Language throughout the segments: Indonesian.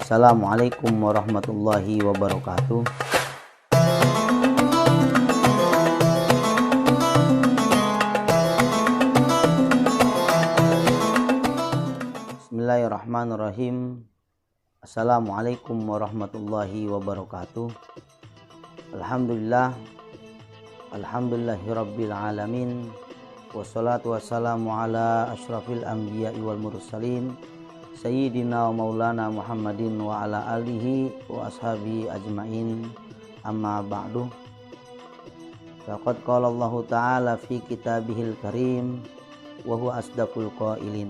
Assalamualaikum warahmatullahi wabarakatuh. Bismillahirrahmanirrahim. Assalamualaikum warahmatullahi wabarakatuh. Alhamdulillahirabbil alamin. Wassalatu wassalamu ala asyrafil anbiya'i wal mursalin Sayyidina wa maulana Muhammadin wa ala alihi wa ashabi ajmain, amma ba'du. Laqad qala Allah ta'ala fi kitabihil karim wa huwa asdaqul qailin.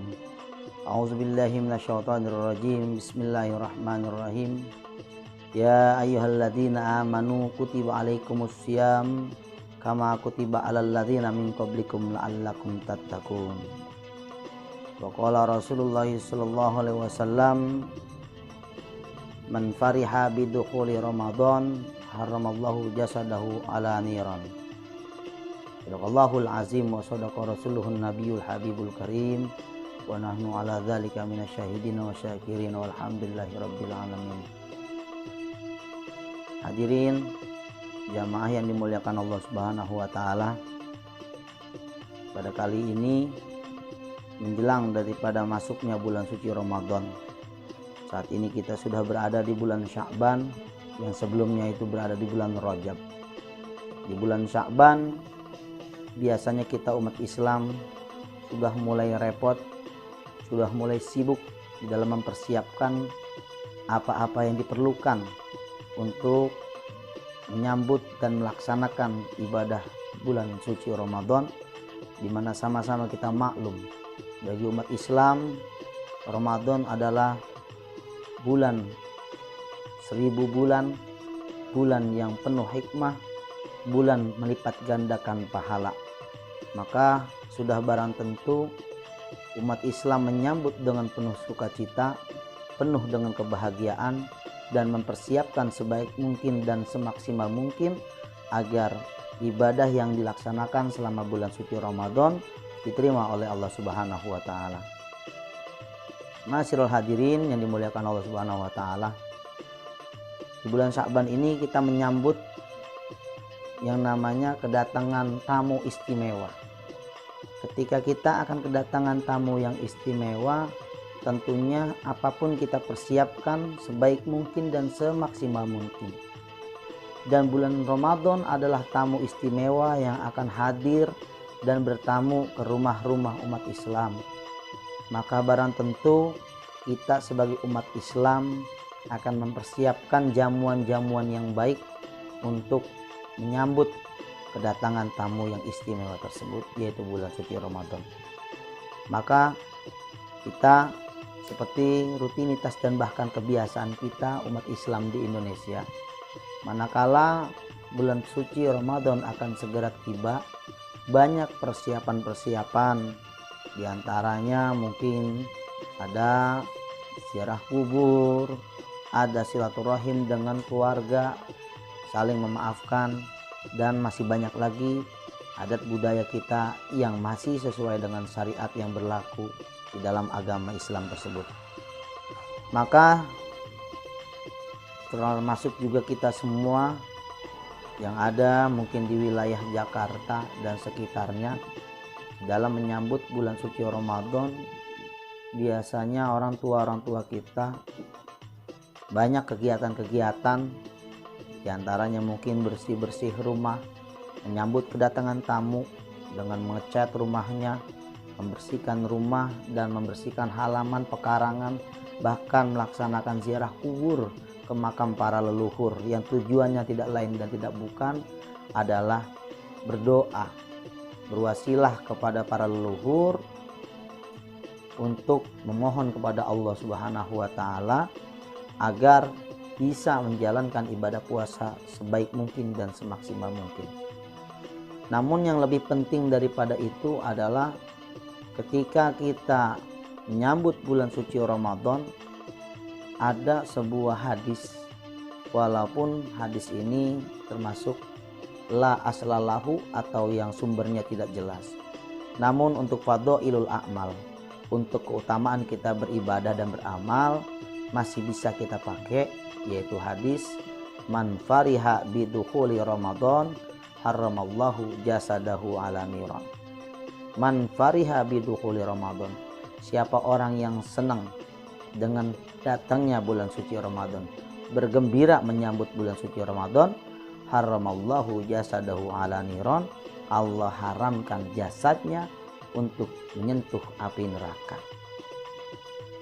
A'udzubillahi minasyaitonir rajim. Bismillahirrahmanirrahim. Ya ayyuhalladzina amanu kutiba alaikumus syiyam kama kutiba alal ladzina min qablikum la'allakum tattaqun. Wa qala Rasulullah sallallahu alaihi wasallam, man fariha bidukhuli Ramadan haramallahu jasadahu ala niran. Sadaqallahul azim wa sadaqa rasuluhun nabiyul habibul karim wa nahnu ala dzalika minasyahidin wa syakirin walhamdulillahi rabbil alamin. Hadirin jamaah yang dimuliakan Allah Subhanahu wa taala, pada kali ini menjelang daripada masuknya bulan suci Ramadan. Saat ini kita sudah berada di bulan Sya'ban, yang sebelumnya itu berada di bulan Rajab. Di bulan Sya'ban biasanya kita umat Islam sudah mulai repot, sudah mulai sibuk di dalam mempersiapkan apa-apa yang diperlukan untuk menyambut dan melaksanakan ibadah bulan suci Ramadan, di mana sama-sama kita maklum bagi umat Islam Ramadan adalah bulan 1000 bulan, bulan yang penuh hikmah, bulan melipat gandakan pahala. Maka sudah barang tentu umat Islam menyambut dengan penuh sukacita, penuh dengan kebahagiaan, dan mempersiapkan sebaik mungkin dan semaksimal mungkin agar ibadah yang dilaksanakan selama bulan suci Ramadan diterima oleh Allah Subhanahu wa taala. Ma'asyiral hadirin yang dimuliakan Allah Subhanahu wa taala, di bulan Sya'ban ini kita menyambut yang namanya kedatangan tamu istimewa. Ketika kita akan kedatangan tamu yang istimewa, tentunya apapun kita persiapkan sebaik mungkin dan semaksimal mungkin. Dan bulan Ramadan adalah tamu istimewa yang akan hadir dan bertamu ke rumah-rumah umat Islam. Maka barang tentu kita sebagai umat Islam akan mempersiapkan jamuan-jamuan yang baik untuk menyambut kedatangan tamu yang istimewa tersebut, yaitu bulan suci Ramadan. Maka kita seperti rutinitas dan bahkan kebiasaan kita umat Islam di Indonesia, manakala bulan suci Ramadan akan segera tiba, banyak persiapan-persiapan. Di antaranya mungkin ada ziarah kubur, ada silaturahim dengan keluarga, saling memaafkan, dan masih banyak lagi adat budaya kita yang masih sesuai dengan syariat yang berlaku di dalam agama Islam tersebut. Maka termasuk juga kita semua yang ada mungkin di wilayah Jakarta dan sekitarnya, dalam menyambut bulan suci Ramadan, biasanya orang tua kita banyak kegiatan-kegiatan. Di antaranya mungkin bersih-bersih rumah, menyambut kedatangan tamu dengan mengecat rumahnya, membersihkan rumah dan membersihkan halaman pekarangan, bahkan melaksanakan ziarah kubur ke makam para leluhur, yang tujuannya tidak lain dan tidak bukan adalah berdoa, berwasilah kepada para leluhur untuk memohon kepada Allah Subhanahu wa taala agar bisa menjalankan ibadah puasa sebaik mungkin dan semaksimal mungkin. Namun yang lebih penting daripada itu adalah ketika kita menyambut bulan suci Ramadan, ada sebuah hadis, walaupun hadis ini termasuk la aslalahu atau yang sumbernya tidak jelas, namun untuk fadhailul a'mal, untuk keutamaan kita beribadah dan beramal, masih bisa kita pakai, yaitu hadis man fariha bidukhuli Ramadan haramallahu jasadahu ala niran. Man fariha bidukhuli Ramadan, siapa orang yang senang dengan datangnya bulan suci Ramadan, bergembira menyambut bulan suci Ramadan, haramallahu jasadahu ala niran, Allah haramkan jasadnya untuk menyentuh api neraka.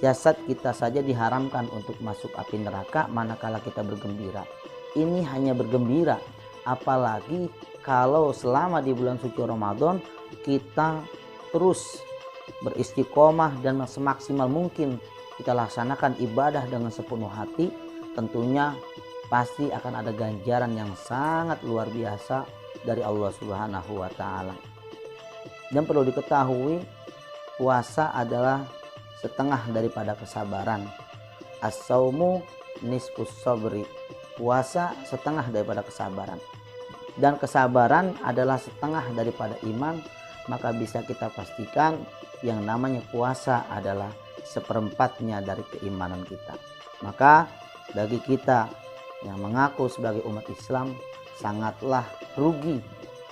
Jasad kita saja diharamkan untuk masuk api neraka manakala kita bergembira. Ini hanya bergembira, apalagi kalau selama di bulan suci Ramadan kita terus beristiqomah dan semaksimal mungkin kita laksanakan ibadah dengan sepenuh hati, tentunya pasti akan ada ganjaran yang sangat luar biasa dari Allah Subhanahu wa taala. Dan perlu diketahui, puasa adalah setengah daripada kesabaran. As-saumu nisfus sabri. Puasa setengah daripada kesabaran. Dan kesabaran adalah setengah daripada iman, maka bisa kita pastikan yang namanya puasa adalah seperempatnya dari keimanan kita. Maka bagi kita yang mengaku sebagai umat Islam sangatlah rugi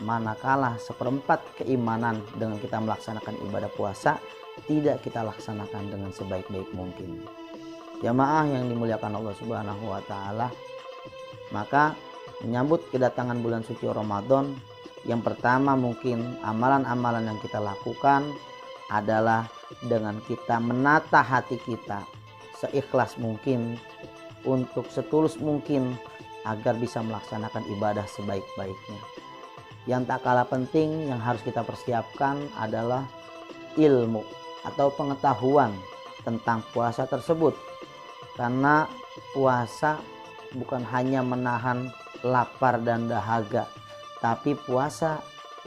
manakala seperempat keimanan dengan kita melaksanakan ibadah puasa tidak kita laksanakan dengan sebaik-baik mungkin. Jamaah yang dimuliakan Allah Subhanahu wa taala, maka menyambut kedatangan bulan suci Ramadan, yang pertama mungkin amalan-amalan yang kita lakukan adalah dengan kita menata hati kita seikhlas mungkin, untuk setulus mungkin agar bisa melaksanakan ibadah sebaik-baiknya. Yang tak kalah penting yang harus kita persiapkan adalah ilmu atau pengetahuan tentang puasa tersebut, karena puasa bukan hanya menahan lapar dan dahaga, tapi puasa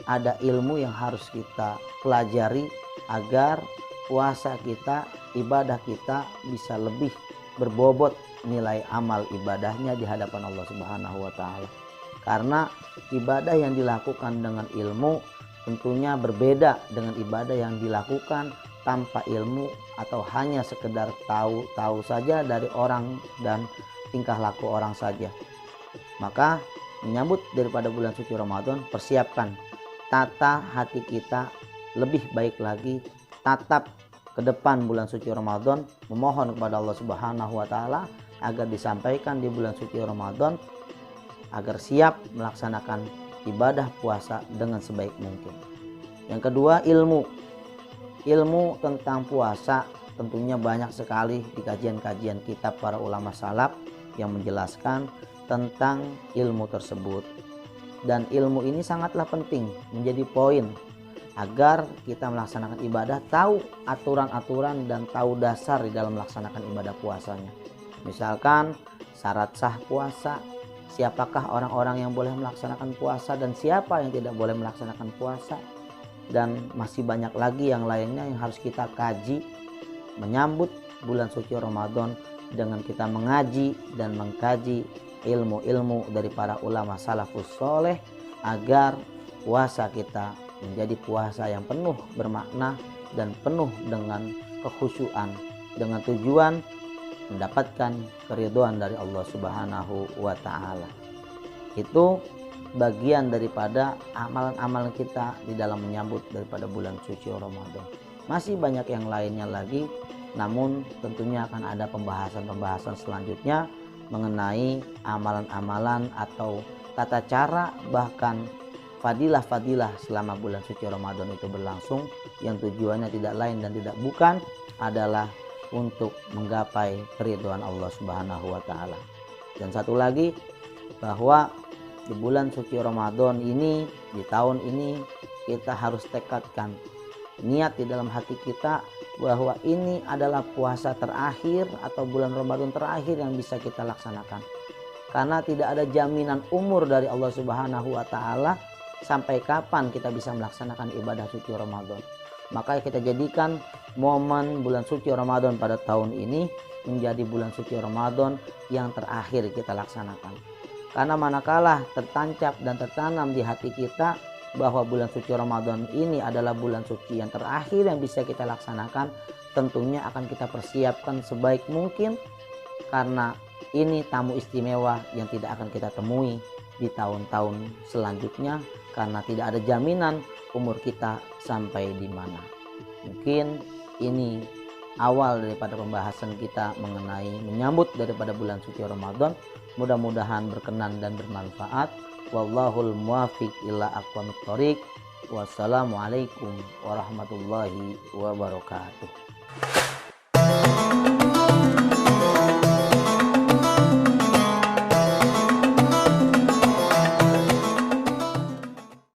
ada ilmu yang harus kita pelajari agar puasa kita, ibadah kita bisa lebih berbobot nilai amal ibadahnya di hadapan Allah Subhanahu wa taala. Karena ibadah yang dilakukan dengan ilmu tentunya berbeda dengan ibadah yang dilakukan tanpa ilmu atau hanya sekedar tahu saja dari orang dan tingkah laku orang saja. Maka menyambut daripada bulan suci Ramadan, persiapkan tata hati kita lebih baik lagi, tatap ke depan bulan suci Ramadan, memohon kepada Allah Subhanahu wa taala agar disampaikan di bulan suci Ramadan agar siap melaksanakan ibadah puasa dengan sebaik mungkin. Yang kedua, ilmu tentang puasa tentunya banyak sekali di kajian-kajian kitab para ulama salaf yang menjelaskan tentang ilmu tersebut, dan ilmu ini sangatlah penting menjadi poin agar kita melaksanakan ibadah, tahu aturan-aturan dan tahu dasar di dalam melaksanakan ibadah puasanya. Misalkan syarat sah puasa, siapakah orang-orang yang boleh melaksanakan puasa dan siapa yang tidak boleh melaksanakan puasa, dan masih banyak lagi yang lainnya yang harus kita kaji menyambut bulan suci Ramadan dengan kita mengaji dan mengkaji ilmu-ilmu dari para ulama salafus soleh agar puasa kita menjadi puasa yang penuh bermakna dan penuh dengan kekhusyuan, dengan tujuan mendapatkan keridhaan dari Allah Subhanahu wa taala. Itu bagian daripada amalan-amalan kita di dalam menyambut daripada bulan suci Ramadan. Masih banyak yang lainnya lagi, namun tentunya akan ada pembahasan-pembahasan selanjutnya mengenai amalan-amalan atau tata cara, bahkan fadilah-fadilah selama bulan suci Ramadan itu berlangsung, yang tujuannya tidak lain dan tidak bukan adalah untuk menggapai keridhaan Allah Subhanahu wa taala. Dan satu lagi, bahwa di bulan suci Ramadan ini, di tahun ini, kita harus tekadkan niat di dalam hati kita bahwa ini adalah puasa terakhir atau bulan Ramadan terakhir yang bisa kita laksanakan. Karena tidak ada jaminan umur dari Allah Subhanahu wa taala sampai kapan kita bisa melaksanakan ibadah suci Ramadan. Maka kita jadikan momen bulan suci Ramadan pada tahun ini menjadi bulan suci Ramadan yang terakhir kita laksanakan. Karena manakala tertancap dan tertanam di hati kita bahwa bulan suci Ramadan ini adalah bulan suci yang terakhir yang bisa kita laksanakan, tentunya akan kita persiapkan sebaik mungkin karena ini tamu istimewa yang tidak akan kita temui di tahun-tahun selanjutnya, karena tidak ada jaminan umur kita sampai di mana. Mungkin ini awal daripada pembahasan kita mengenai menyambut daripada bulan suci Ramadan. Mudah-mudahan berkenan dan bermanfaat. Wallahul muwaffiq ila aqwamit thoriq. Wassalamualaikum warahmatullahi wabarakatuh.